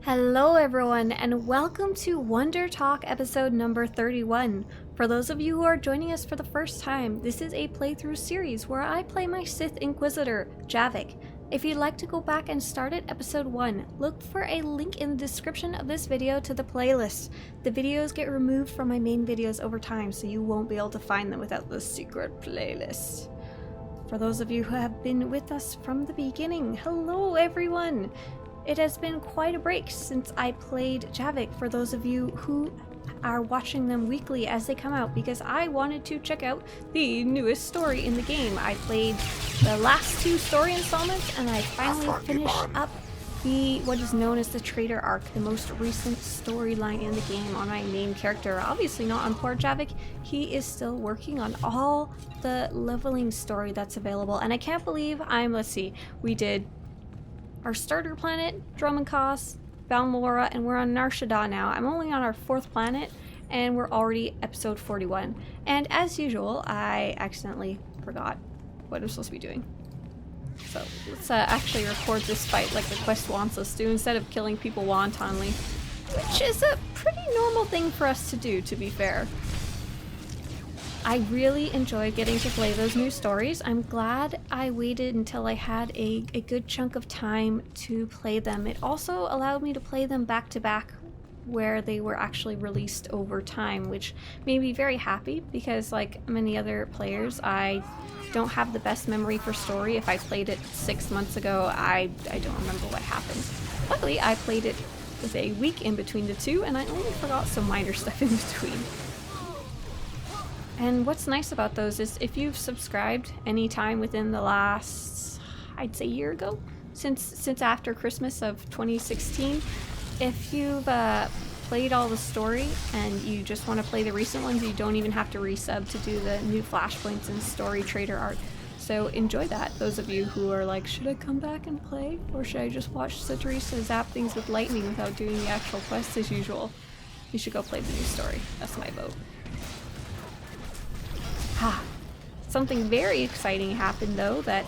Hello everyone, and welcome to Wonder Talk episode number 31. For those of you who are joining us for the first time, this is a playthrough series where I play my Sith Inquisitor, Javiik. If you'd like to go back and start at episode 1, look for a link in the description of this video to the playlist. The videos get removed from my main videos over time, so you won't be able to find them without the secret playlist. For those of you who have been with us from the beginning, hello everyone! It has been quite a break since I played Javiik, for those of you who are watching them weekly as they come out, because I wanted to check out the newest story in the game. I played the last two story installments and I finally finished up what is known as the Traitor Arc, the most recent storyline in the game on my main character. Obviously not on poor Javiik. He is still working on all the leveling story that's available, and I can't believe we did our starter planet, Drummondcos, Valmora, and we're on Nar Shaddaa now. I'm only on our 4th planet, and we're already episode 41. And as usual, I accidentally forgot what I'm supposed to be doing. So let's actually record this fight like the quest wants us to, instead of killing people wantonly, which is a pretty normal thing for us to do, to be fair. I really enjoyed getting to play those new stories. I'm glad I waited until I had a good chunk of time to play them. It also allowed me to play them back to back where they were actually released over time, which made me very happy because, like many other players, I don't have the best memory for story. If I played it 6 months ago, I don't remember what happened. Luckily, I played it with a week in between the two, and I only forgot some minor stuff in between. And what's nice about those is if you've subscribed anytime within the last, I'd say year ago, since after Christmas of 2016, if you've played all the story and you just want to play the recent ones, you don't even have to resub to do the new flashpoints and story Traitor Arc. So enjoy that, those of you who are like, should I come back and play? Or should I just watch Swtorista zap things with lightning without doing the actual quest as usual? You should go play the new story. That's my vote. Something very exciting happened though that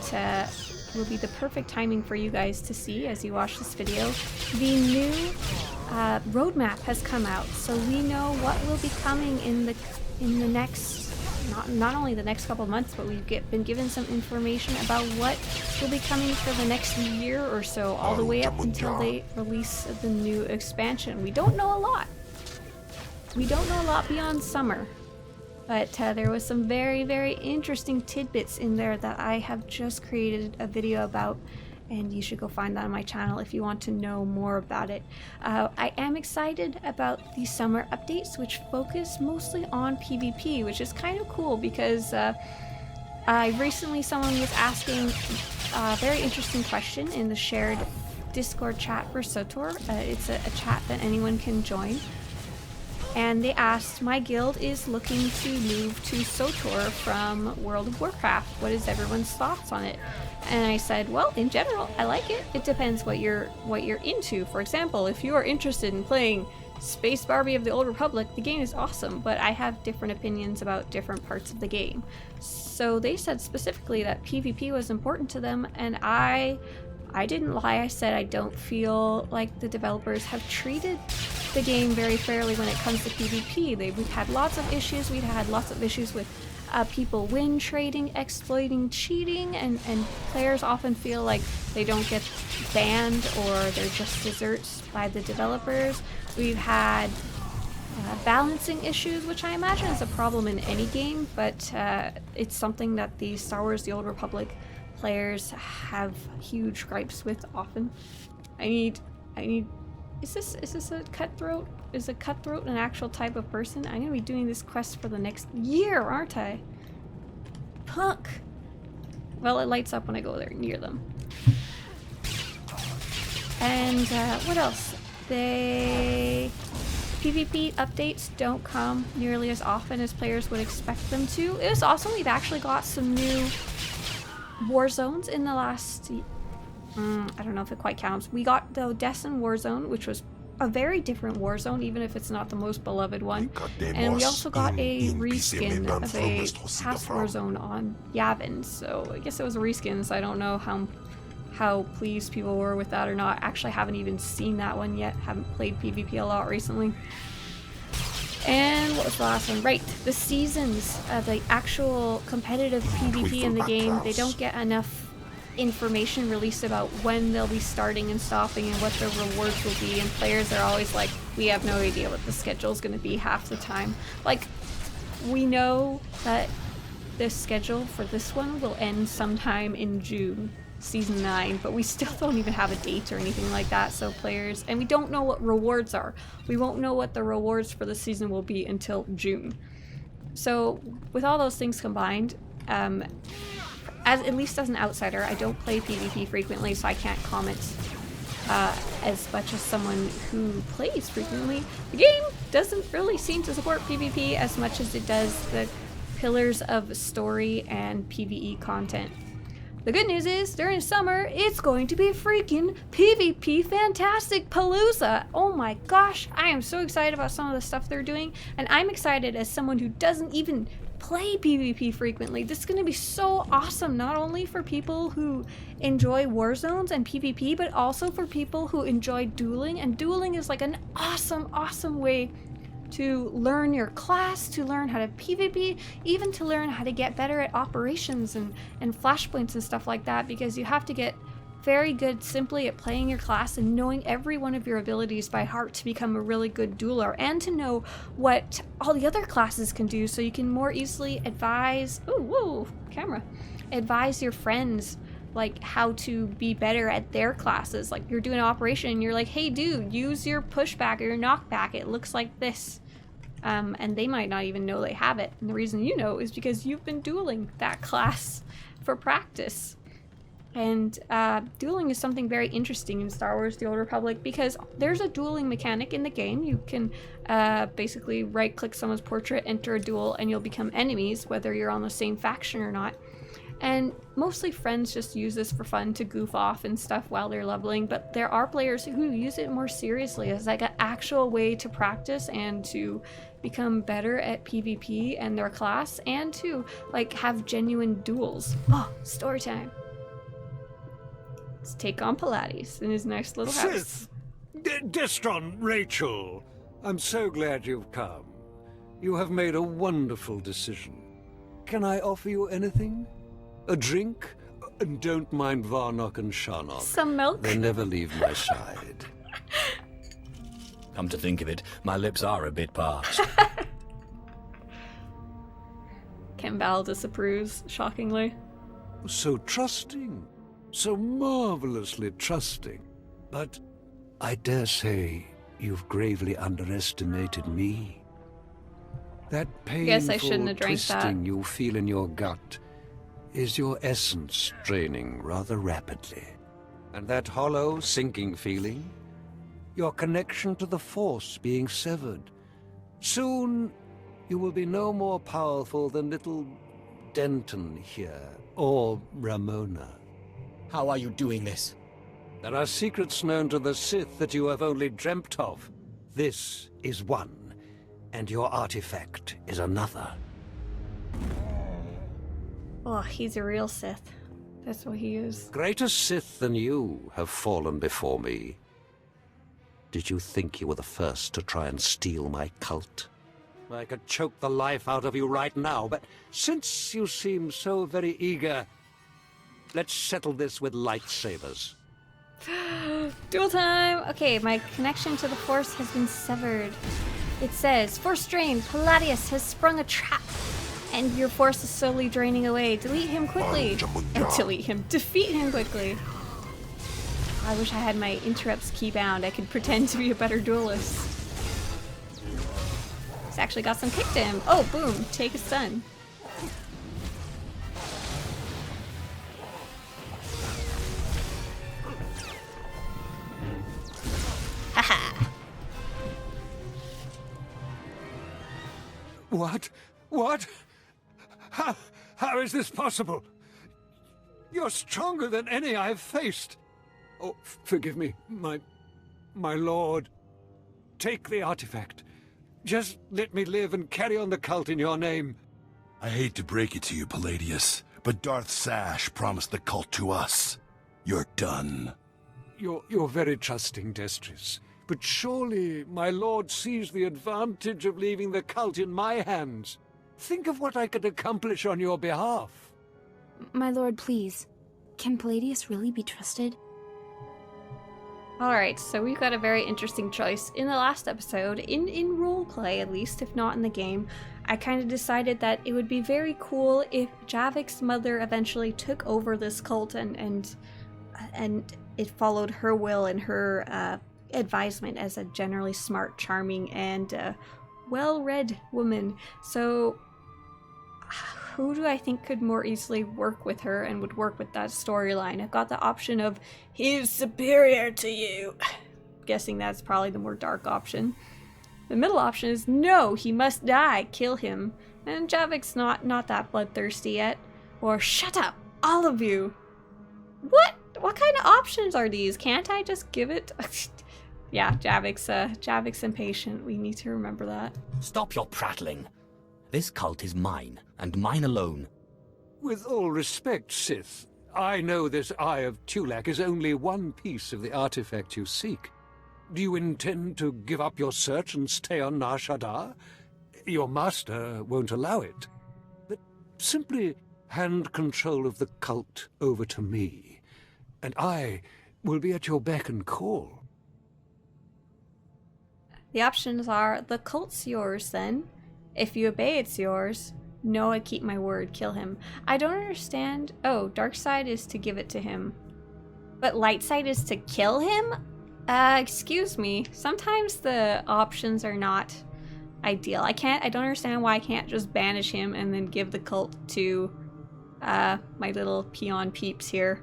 will be the perfect timing for you guys to see as you watch this video. The new roadmap has come out, so we know what will be coming in the next, not only the next couple of months, but we've been given some information about what will be coming for the next year or so, all the way up until they release the new expansion. We don't know a lot. We don't know a lot beyond summer. But there was some very, very interesting tidbits in there that I have just created a video about, and you should go find that on my channel if you want to know more about it. I am excited about the summer updates, which focus mostly on PvP, which is kind of cool because recently someone was asking a very interesting question in the shared Discord chat for SWTOR. It's a chat that anyone can join. And they asked, my guild is looking to move to SWTOR from World of Warcraft. What is everyone's thoughts on it? And I said, well, in general, I like it. It depends what you're into. For example, if you are interested in playing Space Barbie of the Old Republic, the game is awesome, but I have different opinions about different parts of the game. So they said specifically that PvP was important to them, and I didn't lie. I said I don't feel like the developers have treated the game very fairly when it comes to PvP. We've had lots of issues. We've had lots of issues with people win trading, exploiting, cheating, and players often feel like they don't get banned or they're just desserts by the developers. We've had balancing issues, which I imagine is a problem in any game, but it's something that the Star Wars The Old Republic players have huge gripes with often. Is this a cutthroat? Is a cutthroat an actual type of person? I'm gonna be doing this quest for the next year, aren't I? Punk! Well, it lights up when I go there near them. And what else? PvP updates don't come nearly as often as players would expect them to. It was awesome. We've actually got some new war zones in the last, I don't know if it quite counts. We got the Destin war zone, which was a very different war zone, even if it's not the most beloved one. And we also got a reskin of a past war zone on Yavin. So I guess it was a reskin, so I don't know how how pleased people were with that or not. Actually, haven't even seen that one yet. Haven't played PvP a lot recently. And what was the last one? Right, the seasons, the actual competitive PvP in the game, they don't get enough information released about when they'll be starting and stopping and what the rewards will be, and players are always like, we have no idea what the schedule is going to be half the time. Like, we know that the schedule for this one will end sometime in June, Season 9, but we still don't even have a date or anything like that, so players, and we don't know what rewards are. We won't know what the rewards for the season will be until June. So with all those things combined, at least as an outsider, I don't play PvP frequently, so I can't comment as much as someone who plays frequently. The game doesn't really seem to support PvP as much as it does the pillars of story and PvE content. The good news is, during summer, it's going to be freaking PvP Fantastic Palooza! Oh my gosh, I am so excited about some of the stuff they're doing, and I'm excited as someone who doesn't even play PvP frequently. This is going to be so awesome, not only for people who enjoy war zones and PvP, but also for people who enjoy dueling, and dueling is like an awesome way to learn your class, to learn how to PvP, even to learn how to get better at operations and flashpoints and stuff like that, because you have to get very good simply at playing your class and knowing every one of your abilities by heart to become a really good dueler, and to know what all the other classes can do so you can more easily advise, advise your friends like how to be better at their classes. Like, you're doing an operation and you're like, hey dude, use your pushback or your knockback, it looks like this. And they might not even know they have it, and the reason you know is because you've been dueling that class for practice. And dueling is something very interesting in Star Wars: The Old Republic, because there's a dueling mechanic in the game. You can basically right-click someone's portrait, enter a duel, and you'll become enemies, whether you're on the same faction or not. And mostly friends just use this for fun to goof off and stuff while they're leveling, but there are players who use it more seriously as like an actual way to practice and to become better at PvP and their class, and to like have genuine duels. Oh, story time. Let's take on Paladius in his next little house. Sith! Destron, Rachel, I'm so glad you've come. You have made a wonderful decision. Can I offer you anything? A drink? And don't mind Varnock and Sharnock. Some milk? They never leave my side. Come to think of it, my lips are a bit parched. Kembal disapproves, shockingly. So trusting. So marvelously trusting. But I dare say you've gravely underestimated me. That Guess I shouldn't painful have drank that. twisting you feel in your gut is your essence draining rather rapidly. And that hollow, sinking feeling, your connection to the Force being severed. Soon, you will be no more powerful than little Denton here, or Ramona. How are you doing this? There are secrets known to the Sith that you have only dreamt of. This is one, and your artifact is another. Oh, he's a real Sith. That's what he is. Greater Sith than you have fallen before me. Did you think you were the first to try and steal my cult? I could choke the life out of you right now, but since you seem so very eager, let's settle this with lightsabers. Duel time! Okay, my connection to the Force has been severed. It says, Force drained, Paladius has sprung a trap, and your Force is slowly draining away. Delete him quickly. Delete him. Defeat him quickly. I wish I had my interrupts keybound. I could pretend to be a better duelist. He's actually got some kick to him. Oh, boom. Take a stun. Haha. What? What? How is this possible? You're stronger than any I've faced. Oh, forgive me, my lord. Take the artifact. Just let me live and carry on the cult in your name. I hate to break it to you, Paladius, but Darth Sash promised the cult to us. You're done. You're very trusting, Destris. But surely my lord sees the advantage of leaving the cult in my hands. Think of what I could accomplish on your behalf. My lord, please. Can Paladius really be trusted? Alright, so we've got a very interesting choice. In the last episode, in roleplay at least, if not in the game, I kind of decided that it would be very cool if Javiik's mother eventually took over this cult and it followed her will and her advisement as a generally smart, charming, and well-read woman. So who do I think could more easily work with her and would work with that storyline? I've got the option of, he's superior to you. Guessing that's probably the more dark option. The middle option is, no, he must die, kill him. And Javiik's not that bloodthirsty yet. Or, shut up, all of you. What kind of options are these? Can't I just give it? Yeah, Javiik's impatient. We need to remember that. Stop your prattling. This cult is mine, and mine alone. With all respect, Sith, I know this Eye of Tulak is only one piece of the artifact you seek. Do you intend to give up your search and stay on Nar Shaddaa? Your master won't allow it. But simply hand control of the cult over to me, and I will be at your beck and call. The options are, the cult's yours then. If you obey, it's yours. No, I keep my word, kill him. I don't understand. Oh, dark side is to give it to him. But light side is to kill him? Excuse me. Sometimes the options are not ideal. I don't understand why I can't just banish him and then give the cult to my little peon peeps here.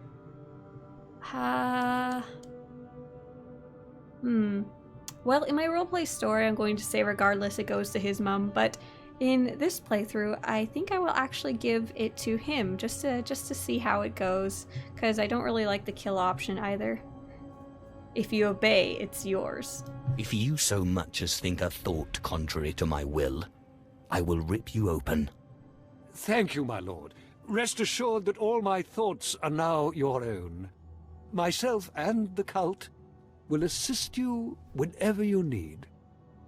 Well, in my roleplay story, I'm going to say regardless it goes to his mum, but in this playthrough, I think I will actually give it to him, just to see how it goes, because I don't really like the kill option either. If you obey, it's yours. If you so much as think a thought contrary to my will, I will rip you open. Thank you, my lord. Rest assured that all my thoughts are now your own. Myself and the cult will assist you whenever you need.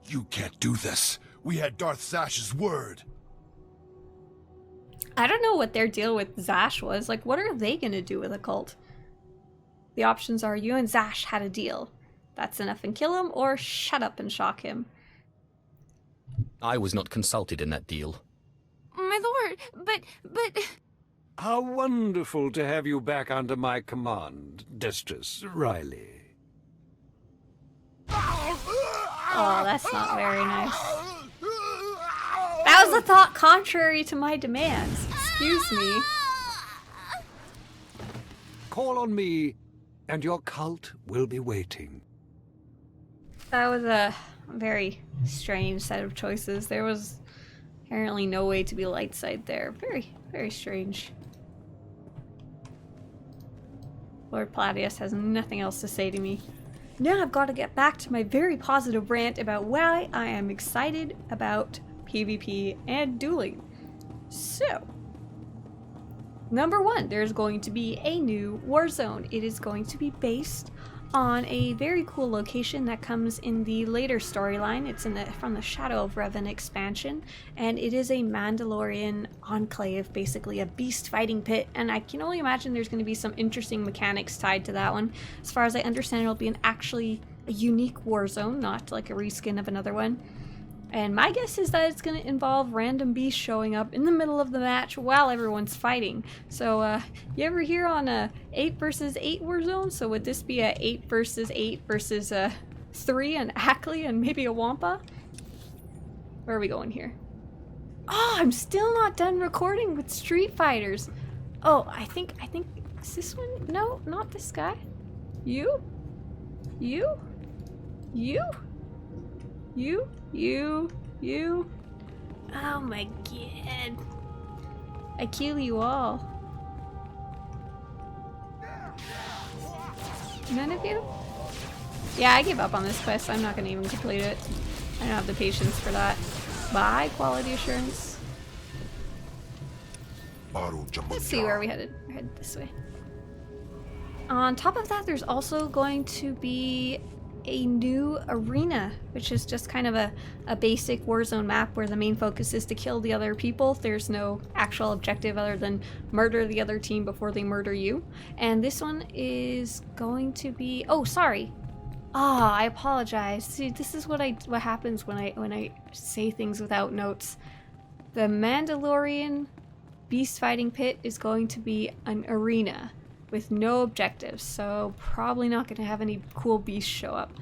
You can't do this. We had Darth Zash's word. I don't know what their deal with Zash was. Like, what are they gonna do with a cult? The options are, you and Zash had a deal. That's enough and kill him, or shut up and shock him. I was not consulted in that deal. My lord, but... How wonderful to have you back under my command, Destris Riley. Oh, that's not very nice. That was a thought contrary to my demands. Excuse me. Call on me, and your cult will be waiting. That was a very strange set of choices. There was apparently no way to be light side there. Very, very strange. Lord Paladius has nothing else to say to me. Now I've got to get back to my very positive rant about why I am excited about PvP and dueling. So, number one, there's going to be a new war zone. It is going to be based on a very cool location that comes in the later storyline. It's from the Shadow of Revan expansion, and it is a Mandalorian enclave, basically a beast fighting pit, and I can only imagine there's going to be some interesting mechanics tied to that one. As far as I understand, it'll be actually a unique war zone, not like a reskin of another one. And my guess is that it's going to involve random beasts showing up in the middle of the match while everyone's fighting. So, you ever hear on a 8 versus 8 warzone? So would this be a 8 versus 8 versus 3 and Ackley and maybe a Wampa? Where are we going here? Oh, I'm still not done recording with Street Fighters. Oh, I think, is this one? No, not this guy. You? You? You? You? You? You? Oh my god. I kill you all. None of you? Yeah, I give up on this quest. I'm not gonna even complete it. I don't have the patience for that. Bye, quality assurance. Let's see where we headed. We're headed this way. On top of that, there's also going to be a new arena, which is just kind of a basic Warzone map where the main focus is to kill the other people. There's no actual objective other than murder the other team before they murder you. And this one is going to be... Oh, sorry. I apologize. See, this is what happens when I say things without notes. The Mandalorian beast fighting pit is going to be an arena with no objectives, so probably not going to have any cool beasts show up.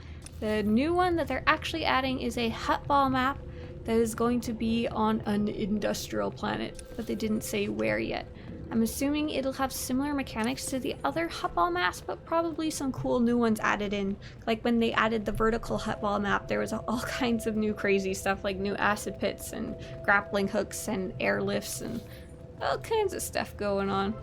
The new one that they're actually adding is a Huttball map that is going to be on an industrial planet, but they didn't say where yet. I'm assuming it'll have similar mechanics to the other Huttball maps, but probably some cool new ones added in. Like when they added the vertical Huttball map, there was all kinds of new crazy stuff, like new acid pits and grappling hooks and airlifts and all kinds of stuff going on.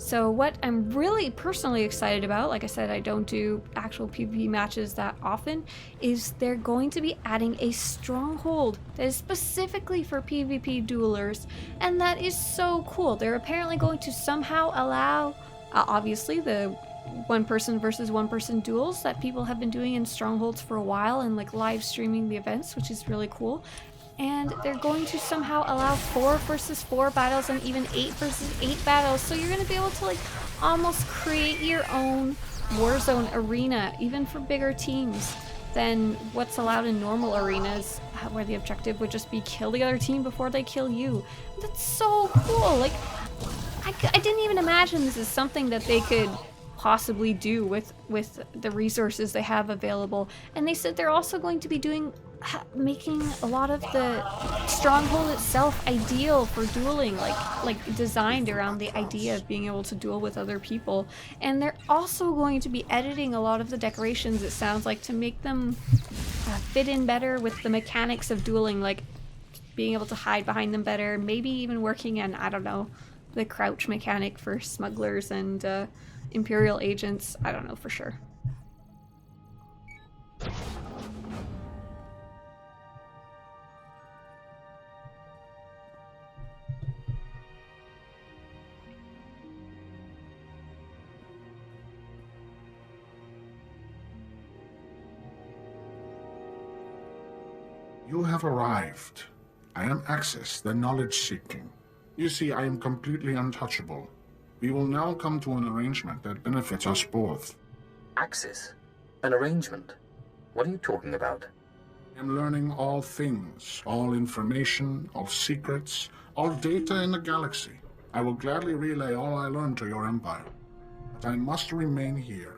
So what I'm really personally excited about, like I said, I don't do actual PvP matches that often, is they're going to be adding a stronghold that is specifically for PvP duelers, and that is so cool. They're apparently going to somehow allow, obviously, the one-person versus one-person duels that people have been doing in strongholds for a while and like live streaming the events, which is really cool. And they're going to somehow allow 4 versus 4 battles and even 8 versus 8 battles. So you're going to be able to like almost create your own Warzone arena, even for bigger teams, than what's allowed in normal arenas, where the objective would just be kill the other team before they kill you. That's so cool. Like, I didn't even imagine this is something that they could possibly do with the resources they have available. And they said they're also going to be making a lot of the stronghold itself ideal for dueling, like designed around the idea of being able to duel with other people. And they're also going to be editing a lot of the decorations, it sounds like, to make them fit in better with the mechanics of dueling, like being able to hide behind them better, maybe even working on, I don't know, the crouch mechanic for smugglers and Imperial agents. I don't know for sure. You have arrived. I am Axis, the knowledge-seeking. You see, I am completely untouchable. We will now come to an arrangement that benefits us both. Axis? An arrangement? What are you talking about? I am learning all things, all information, all secrets, all data in the galaxy. I will gladly relay all I learn to your empire. But I must remain here.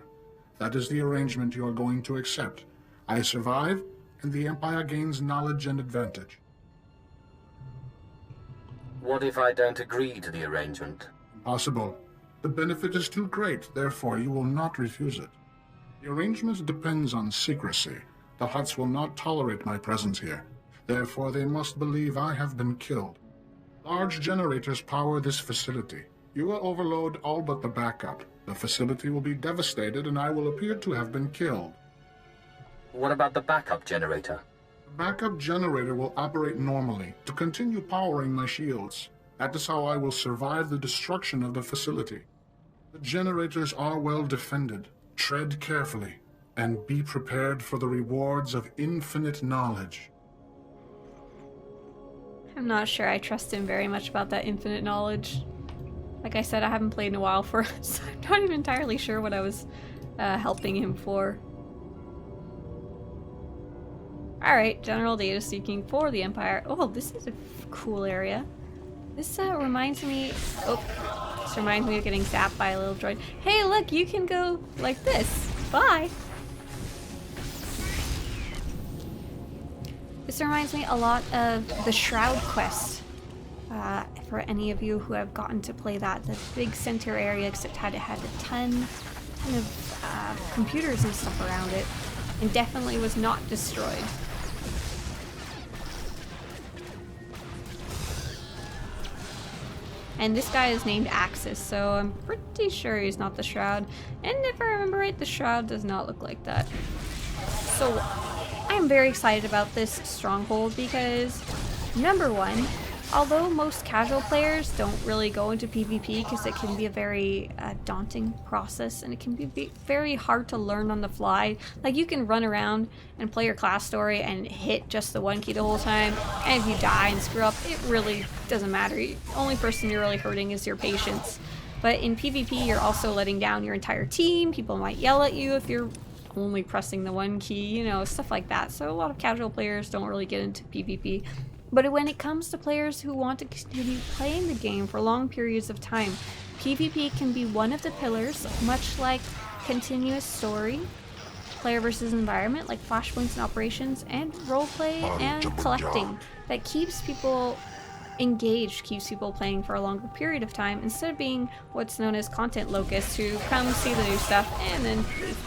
That is the arrangement you are going to accept. I survive, and the empire gains knowledge and advantage. What if I don't agree to the arrangement? Impossible. The benefit is too great, therefore you will not refuse it. The arrangement depends on secrecy. The Hutts will not tolerate my presence here. Therefore they must believe I have been killed. Large generators power this facility. You will overload all but the backup. The facility will be devastated and I will appear to have been killed. What about the backup generator? The backup generator will operate normally to continue powering my shields. That is how I will survive the destruction of the facility. The generators are well defended. Tread carefully, and be prepared for the rewards of infinite knowledge. I'm not sure I trust him very much about that infinite knowledge. Like I said, I haven't played in a while so I'm not even entirely sure what I was helping him for. Alright, general data seeking for the Empire. Oh, this is a cool area. This reminds me... Oh, this reminds me of getting zapped by a little droid. Hey, look, you can go like this. Bye! This reminds me a lot of the Shroud quest. For any of you who have gotten to play that. The big center area, except it had a ton of computers and stuff around it. And definitely was not destroyed. And this guy is named Axis, so I'm pretty sure he's not the Shroud. And if I remember right, the Shroud does not look like that. So I'm very excited about this stronghold because, number one, although most casual players don't really go into PvP because it can be a very daunting process and it can be very hard to learn on the fly. Like, you can run around and play your class story and hit just the one key the whole time, and if you die and screw up, it really doesn't matter. The only person you're really hurting is your patience. But in PvP, you're also letting down your entire team. People might yell at you if you're only pressing the one key, you know, stuff like that. So a lot of casual players don't really get into PvP. But when it comes to players who want to continue playing the game for long periods of time, PvP can be one of the pillars, much like continuous story, player versus environment, like flashpoints and operations, and roleplay and collecting, that keeps people engaged, keeps people playing for a longer period of time, instead of being what's known as content locusts who come see the new stuff and then leave.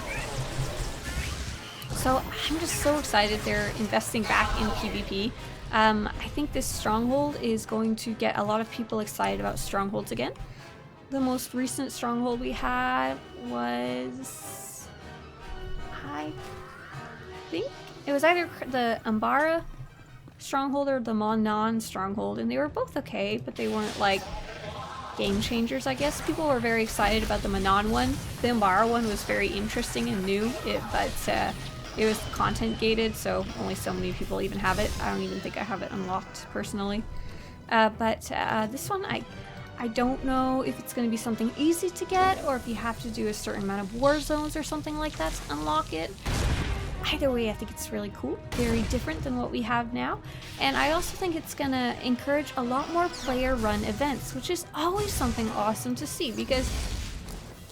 So I'm just so excited they're investing back in PvP. I think this stronghold is going to get a lot of people excited about strongholds again. The most recent stronghold we had was, I think it was either the Umbara stronghold or the Monon stronghold, and they were both okay, but they weren't like game changers, I guess. People were very excited about the Monon one. The Umbara one was very interesting and new, but it was content gated, so only so many people even have it. I don't even think I have it unlocked personally. But this one, I don't know if it's going to be something easy to get, or if you have to do a certain amount of war zones or something like that to unlock it. Either way, I think it's really cool, very different than what we have now. And I also think it's going to encourage a lot more player-run events, which is always something awesome to see, because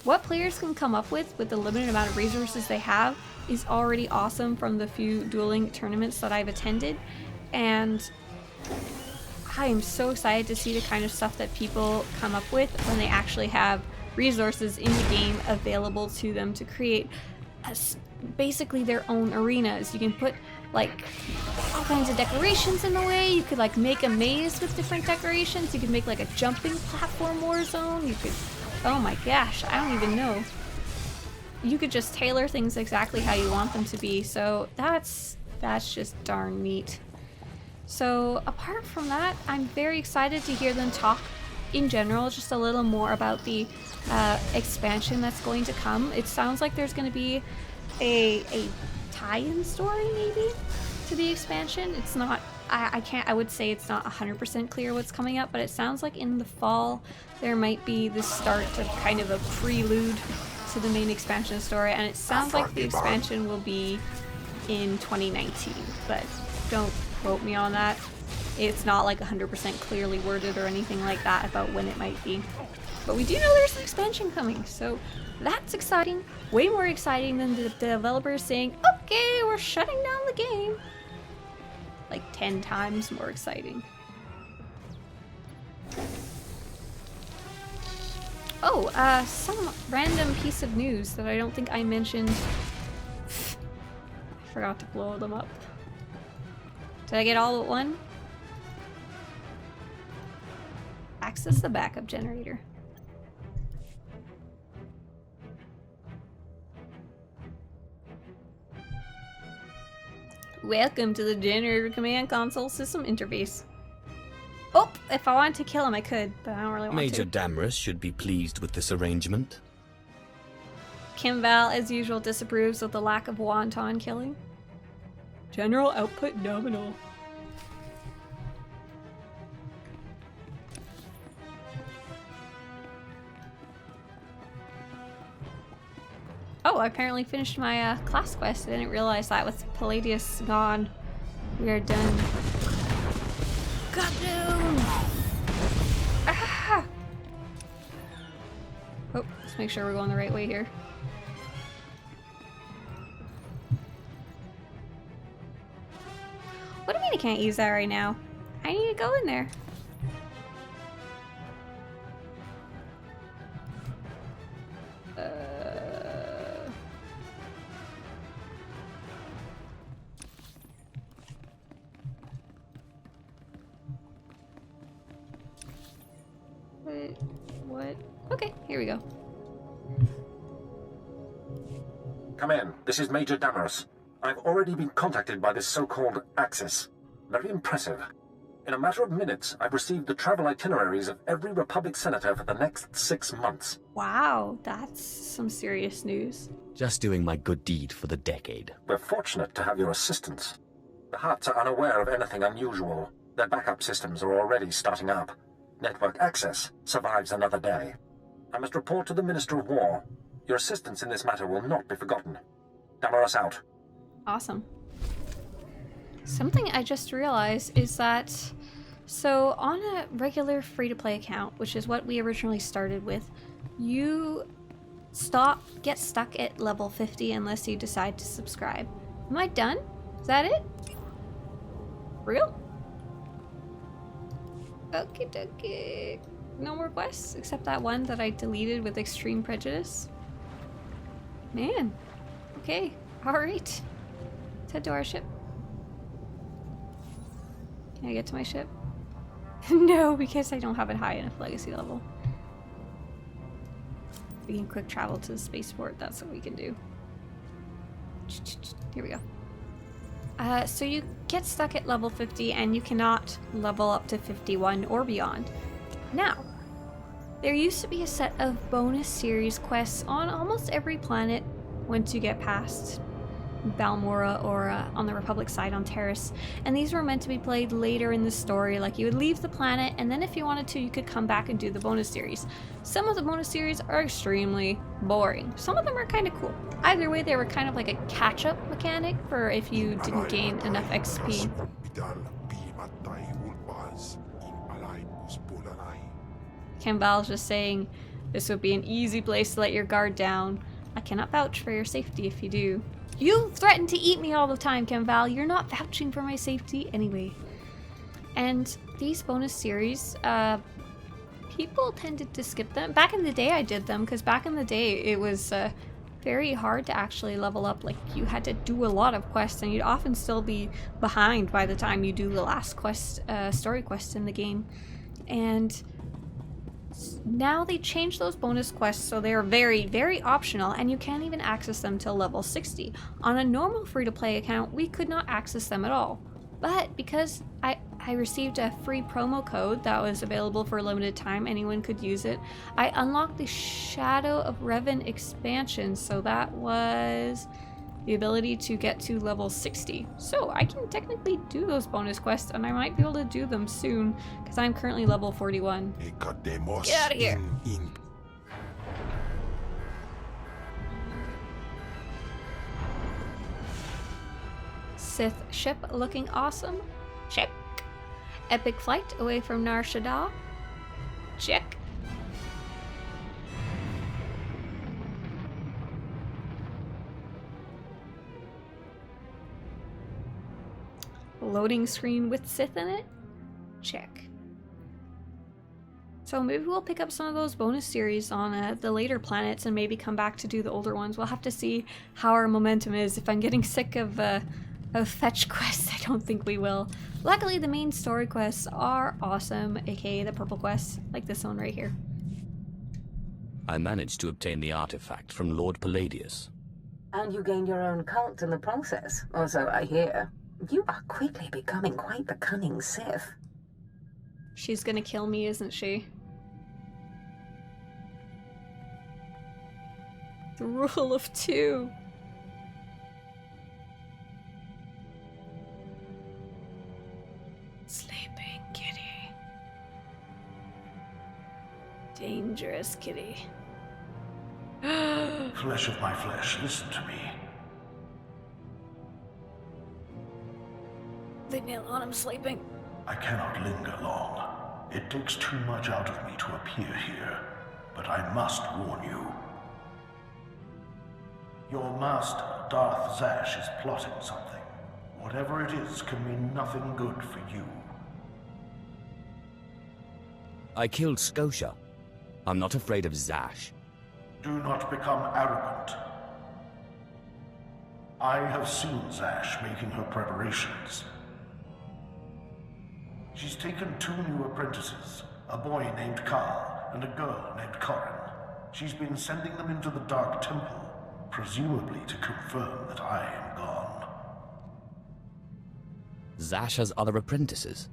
what players can come up with the limited amount of resources they have is already awesome from the few dueling tournaments that I've attended. And I am so excited to see the kind of stuff that people come up with when they actually have resources in the game available to them to create basically their own arenas. You can put like all kinds of decorations in the way. You could like make a maze with different decorations. You could make like a jumping platform war zone. You could, oh my gosh, I don't even know. You could just tailor things exactly how you want them to be. So that's just darn neat. So apart from that, I'm very excited to hear them talk in general just a little more about the expansion that's going to come. It sounds like there's going to be a tie-in story maybe to the expansion. It's not, I would say it's not 100% clear what's coming up, but it sounds like in the fall there might be the start of kind of a prelude to the main expansion story, and it sounds like the expansion will be in 2019, but don't quote me on that. It's not like 100% clearly worded or anything like that about when it might be. But we do know there's an expansion coming, so that's exciting. Way more exciting than the developers saying, okay, we're shutting down the game. Like 10 times more exciting. Oh, some random piece of news that I don't think I mentioned. I forgot to blow them up. Did I get all but one? Access the backup generator. Welcome to the generator command console system interface. Oh, if I wanted to kill him, I could, but I don't really want Major to. Damrus should be pleased with this arrangement. Kimval, as usual, disapproves of the lack of wanton killing. General output nominal. Oh, I apparently finished my class quest. I didn't realize that with Paladius gone. We are done. God no! Ah! Oh, let's make sure we're going the right way here. What do you mean I can't use that right now? I need to go in there. Wait, what? Okay, here we go. Come in. This is Major Damrus. I've already been contacted by this so-called Axis. Very impressive. In a matter of minutes, I've received the travel itineraries of every Republic senator for the next 6 months. Wow, that's some serious news. Just doing my good deed for the decade. We're fortunate to have your assistance. The Hutts are unaware of anything unusual. Their backup systems are already starting up. Network access survives another day. I must report to the Minister of War. Your assistance in this matter will not be forgotten. Damaros out. Awesome. Something I just realized is that, so on a regular free-to-play account, which is what we originally started with, you get stuck at level 50 unless you decide to subscribe. Am I done? Is that it? Real? Okie dokie. No more quests except that one that I deleted with extreme prejudice. Man. Okay. Alright. Let's head to our ship. Can I get to my ship? No, because I don't have it high enough legacy level. We can quick travel to the spaceport. That's what we can do. Here we go. So you get stuck at level 50 and you cannot level up to 51 or beyond. Now, there used to be a set of bonus series quests on almost every planet once you get past Balmora or on the Republic side on Terrace, and these were meant to be played later in the story. Like, you would leave the planet and then if you wanted to, you could come back and do the bonus series. Some of the bonus series are extremely boring. Some of them are kind of cool. Either way, they were kind of like a catch-up mechanic for if you didn't gain enough XP. Cambal's just saying this would be an easy place to let your guard down. I cannot vouch for your safety if you do. You threaten to eat me all the time, Camval. You're not vouching for my safety anyway. And these bonus series, people tended to skip them. Back in the day I did them, because back in the day it was very hard to actually level up. Like, you had to do a lot of quests and you'd often still be behind by the time you do the last quest, story quest in the game. And now they changed those bonus quests so they're very, very optional and you can't even access them till level 60. On a normal free-to-play account, we could not access them at all. But because I received a free promo code that was available for a limited time, anyone could use it, I unlocked the Shadow of Revan expansion, so that was the ability to get to level 60. So I can technically do those bonus quests and I might be able to do them soon because I'm currently level 41. Get out of here! Sith ship looking awesome. Check. Epic flight away from Nar Shaddaa. Check. Loading screen with Sith in it? Check. So maybe we'll pick up some of those bonus series on the later planets and maybe come back to do the older ones. We'll have to see how our momentum is. If I'm getting sick of fetch quests, I don't think we will. Luckily, the main story quests are awesome, aka the purple quests, like this one right here. I managed to obtain the artifact from Lord Paladius. And you gained your own cult in the process, or so I hear. You are quickly becoming quite the cunning Sith. She's gonna kill me, isn't she? The rule of 2. Sleeping kitty. Dangerous kitty. Flesh of my flesh, listen to me. Leave me alone, I'm sleeping. I cannot linger long. It takes too much out of me to appear here, but I must warn you. Your master, Darth Zash, is plotting something. Whatever it is can mean nothing good for you. I killed Scotia. I'm not afraid of Zash. Do not become arrogant. I have seen Zash making her preparations. She's taken 2 new apprentices, a boy named Carl and a girl named Corin. She's been sending them into the Dark Temple, presumably to confirm that I am gone. Zash has other apprentices?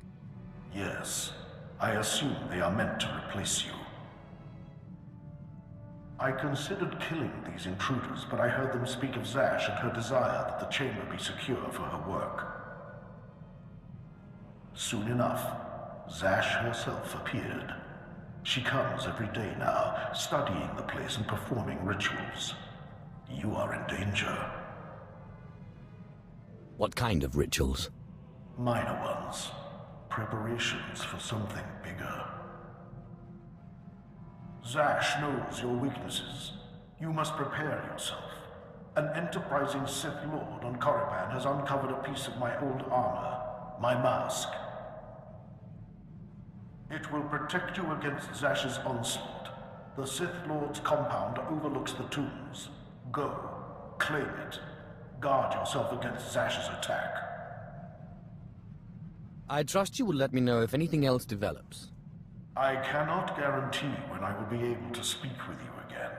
Yes. I assume they are meant to replace you. I considered killing these intruders, but I heard them speak of Zash and her desire that the chamber be secure for her work. Soon enough, Zash herself appeared. She comes every day now, studying the place and performing rituals. You are in danger. What kind of rituals? Minor ones. Preparations for something bigger. Zash knows your weaknesses. You must prepare yourself. An enterprising Sith Lord on Korriban has uncovered a piece of my old armor, my mask. It will protect you against Zash's onslaught. The Sith Lord's compound overlooks the tombs. Go, claim it. Guard yourself against Zash's attack. I trust you will let me know if anything else develops. I cannot guarantee when I will be able to speak with you again.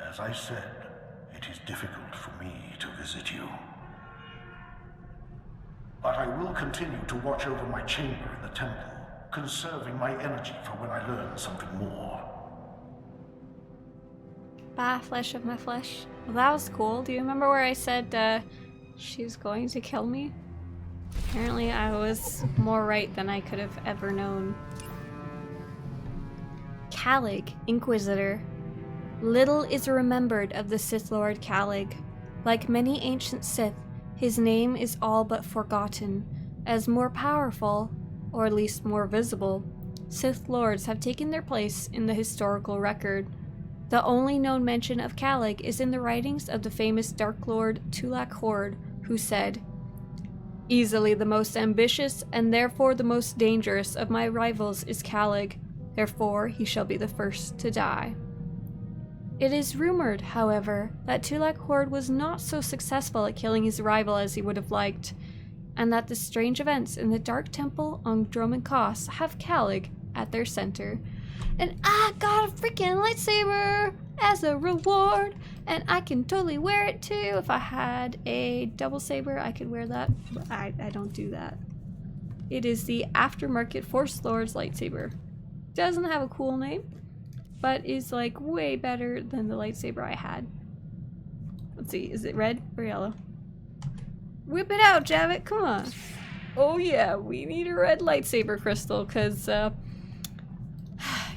As I said, it is difficult for me to visit you. But I will continue to watch over my chamber in the temple, conserving my energy for when I learn something more. Bah, flesh of my flesh. Well, that was cool. Do you remember where I said she was going to kill me? Apparently I was more right than I could have ever known. Calig, Inquisitor. Little is remembered of the Sith Lord Calig. Like many ancient Sith, his name is all but forgotten, as more powerful, or at least more visible, Sith Lords have taken their place in the historical record. The only known mention of Calig is in the writings of the famous Dark Lord Tulak Hord, who said, "Easily the most ambitious and therefore the most dangerous of my rivals is Calig. Therefore he shall be the first to die." It is rumored, however, that Tulak Hord was not so successful at killing his rival as he would have liked, and that the strange events in the Dark Temple on Droman Kos have Calig at their center. And I got a freaking lightsaber as a reward, and I can totally wear it too. If I had a double saber, I could wear that, but I don't do that. It is the Aftermarket Force Lord's lightsaber. Doesn't have a cool name, but is like way better than the lightsaber I had. Let's see, is it red or yellow? Whip it out, Javiik, come on. Oh yeah, we need a red lightsaber crystal, because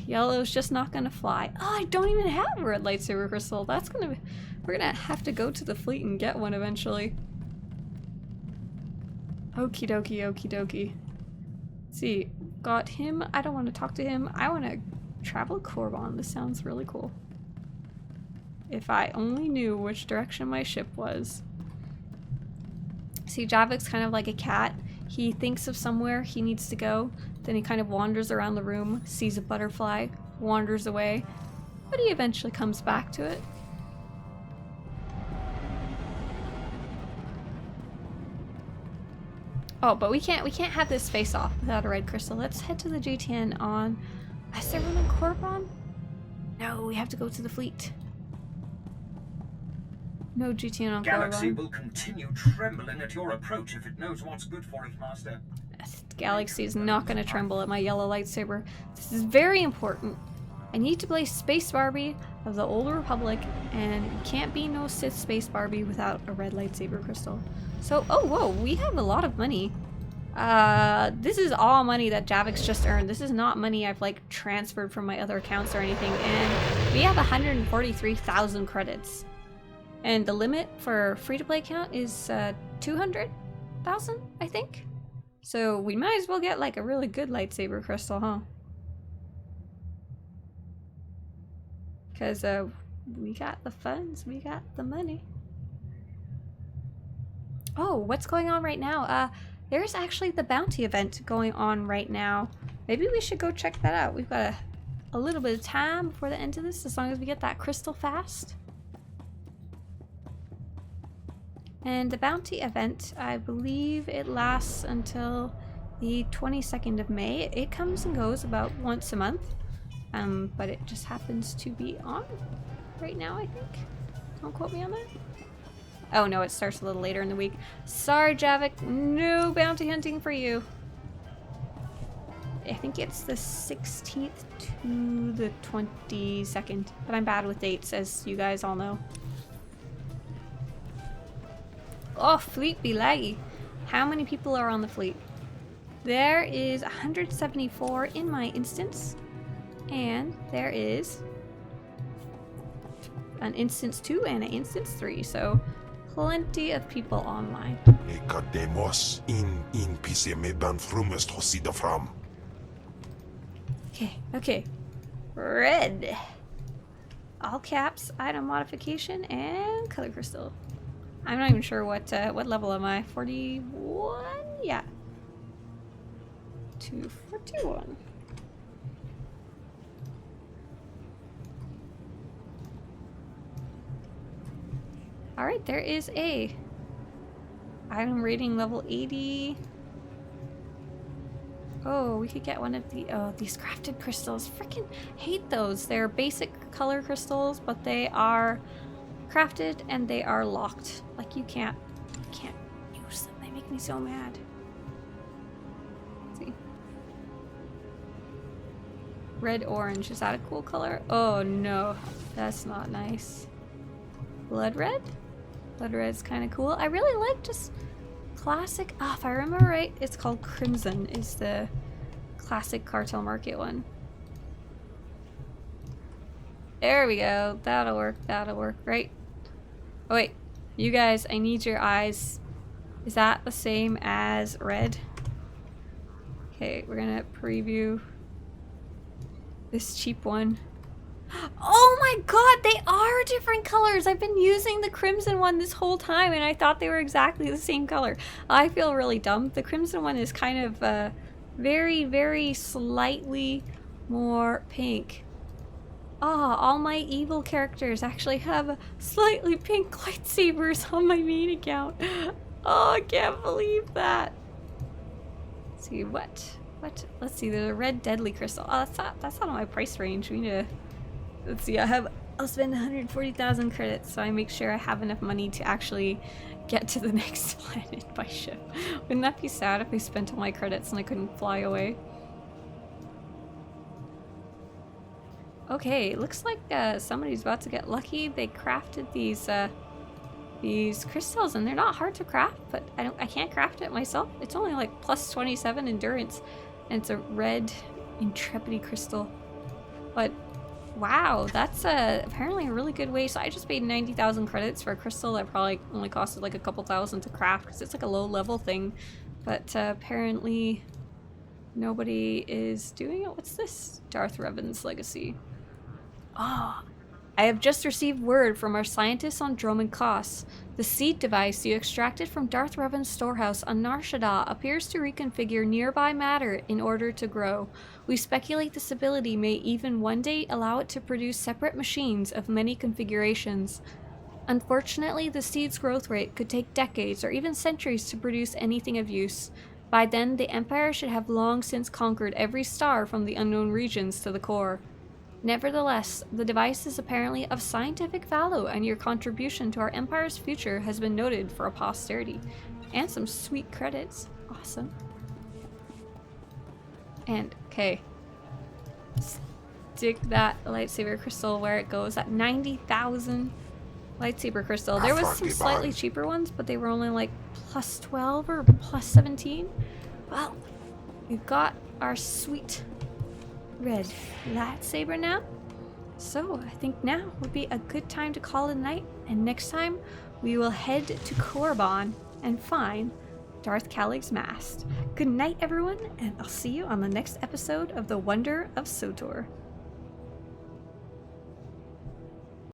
yellow's just not gonna fly. Oh, I don't even have a red lightsaber crystal. That's gonna be, we're gonna have to go to the fleet and get one eventually. Okie dokie, okie dokie. Let's see, got him. I don't want to talk to him. I want to travel Korriban. This sounds really cool. If I only knew which direction my ship was. See, Javik's kind of like a cat. He thinks of somewhere he needs to go, then he kind of wanders around the room, sees a butterfly, wanders away, but he eventually comes back to it. Oh, but we can't have this face off without a red crystal. Let's head to the GTN on... Is there one on Korriban? No, we have to go to the fleet. No GTN on Galaxy Korriban. will continue trembling at your approach if it knows what's good for it, Master. Galaxy is not going to tremble at my yellow lightsaber. This is very important. I need to play Space Barbie of the Old Republic, and you can't be no Sith Space Barbie without a red lightsaber crystal. So, oh, whoa, we have a lot of money. This is all money that Javik's just earned. This is not money I've, like, transferred from my other accounts or anything, and we have 143,000 credits. And the limit for free-to-play account is 200,000, I think? So we might as well get, like, a really good lightsaber crystal, huh? Because, we got the funds, we got the money. Oh, what's going on right now? There's actually the bounty event going on right now. Maybe we should go check that out. We've got a little bit of time before the end of this, as long as we get that crystal fast. And the bounty event, I believe it lasts until the 22nd of May. It comes and goes about once a month. But it just happens to be on right now, I think. Don't quote me on that. Oh no, it starts a little later in the week. Sorry, Javiik, no bounty hunting for you. I think it's the 16th to the 22nd, but I'm bad with dates, as you guys all know. Oh, fleet be laggy. How many people are on the fleet? There is 174 in my instance, and there is an instance 2 and an instance 3, so plenty of people online. Okay. Red. All caps, item modification, and color crystal. I'm not even sure what level am I? 41? Yeah. 241. Alright, there is a item rating level 80. Oh, we could get one of these crafted crystals. Freaking hate those. They're basic color crystals, but they are crafted and they are locked. Like you can't use them. They make me so mad. Let's see. Red orange, is that a cool color? Oh no, that's not nice. Blood red? Blood red's kind of cool. I really like just classic. Oh, if I remember right, it's called Crimson, is the classic Cartel Market one. There we go. That'll work. That'll work. Right. Oh wait, you guys, I need your eyes. Is that the same as red? Okay, we're gonna preview this cheap one. Oh my god, they are different colors! I've been using the crimson one this whole time and I thought they were exactly the same color. I feel really dumb. The crimson one is kind of very, very slightly more pink. Ah, all my evil characters actually have slightly pink lightsabers on my main account. Oh, I can't believe that. Let's see, what? Let's see, there's a red deadly crystal. Oh, that's not on my price range. We need to... Let's see, I'll spend 140,000 credits so I make sure I have enough money to actually get to the next planet by ship. Wouldn't that be sad if I spent all my credits and I couldn't fly away? Okay, looks like somebody's about to get lucky. They crafted these crystals and they're not hard to craft, but I can't craft it myself. It's only like plus 27 endurance and it's a red intrepidity crystal. But wow, that's apparently a really good way. So I just paid 90,000 credits for a crystal that probably only costed like a couple thousand to craft because it's like a low level thing. But apparently nobody is doing it. What's this? Darth Revan's legacy. Ah, I have just received word from our scientists on Droman Kos. The seed device you extracted from Darth Revan's storehouse on Nar Shaddaa appears to reconfigure nearby matter in order to grow. We speculate this ability may even one day allow it to produce separate machines of many configurations. Unfortunately, the seed's growth rate could take decades or even centuries to produce anything of use. By then, the Empire should have long since conquered every star from the unknown regions to the core. Nevertheless, the device is apparently of scientific value and your contribution to our Empire's future has been noted for a posterity. And some sweet credits. Awesome. And, okay. Stick that lightsaber crystal where it goes at 90,000 lightsaber crystal. There was some slightly cheaper ones, but they were only like plus 12 or plus 17. Well, we've got our sweet red lightsaber now. So I think now would be a good time to call it a night, and next time we will head to Korriban and find Darth Calig's mast. Good night everyone, and I'll see you on the next episode of The Wonder of SWTOR.